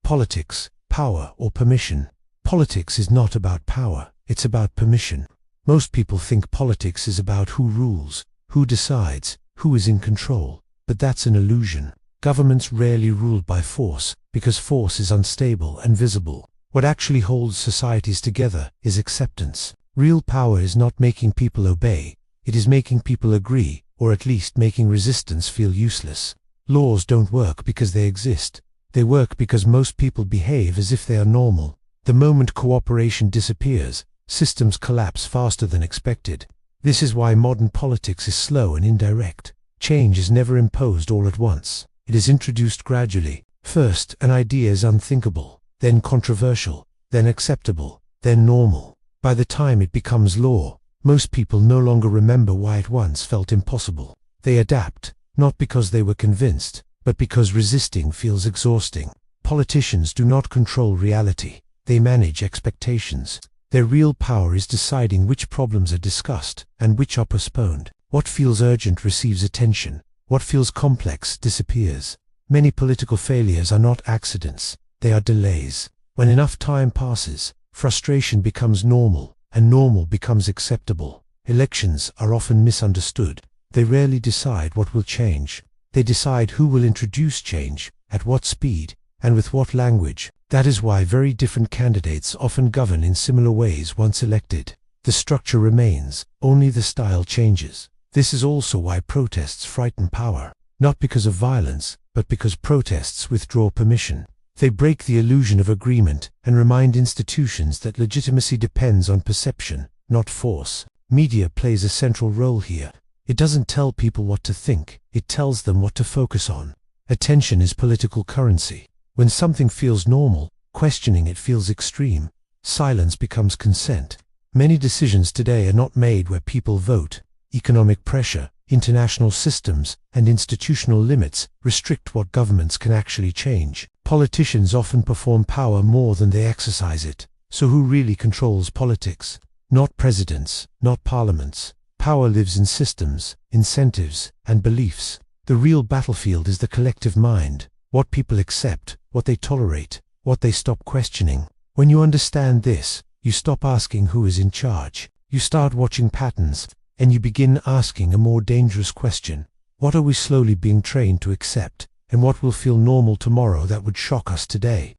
Politics, power or permission. Politics is not about power, it's about permission. Most people think politics is about who rules, who decides, who is in control. But that's an illusion. Governments rarely rule by force, because force is unstable and visible. What actually holds societies together is acceptance. Real power is not making people obey, it is making people agree, or at least making resistance feel useless. Laws don't work because they exist. They work because most people behave as if they are normal. The moment cooperation disappears, systems collapse faster than expected. This is why modern politics is slow and indirect. Change is never imposed all at once. It is introduced gradually. First, an idea is unthinkable, then controversial, then acceptable, then normal. By the time it becomes law, most people no longer remember why it once felt impossible. They adapt, not because they were convinced, but because resisting feels exhausting. Politicians do not control reality. They manage expectations. Their real power is deciding which problems are discussed and which are postponed. What feels urgent receives attention. What feels complex disappears. Many political failures are not accidents. They are delays. When enough time passes, frustration becomes normal, and normal becomes acceptable. Elections are often misunderstood. They rarely decide what will change. They decide who will introduce change, at what speed, and with what language. That is why very different candidates often govern in similar ways once elected. The structure remains, only the style changes. This is also why protests frighten power. Not because of violence, but because protests withdraw permission. They break the illusion of agreement and remind institutions that legitimacy depends on perception, not force. Media plays a central role here. It doesn't tell people what to think, it tells them what to focus on. Attention is political currency. When something feels normal, questioning it feels extreme. Silence becomes consent. Many decisions today are not made where people vote. Economic pressure, international systems, and institutional limits restrict what governments can actually change. Politicians often perform power more than they exercise it. So who really controls politics? Not presidents, not parliaments. Power lives in systems, incentives, and beliefs. The real battlefield is the collective mind. What people accept, what they tolerate, what they stop questioning. When you understand this, you stop asking who is in charge. You start watching patterns, and you begin asking a more dangerous question. What are we slowly being trained to accept, and what will feel normal tomorrow that would shock us today?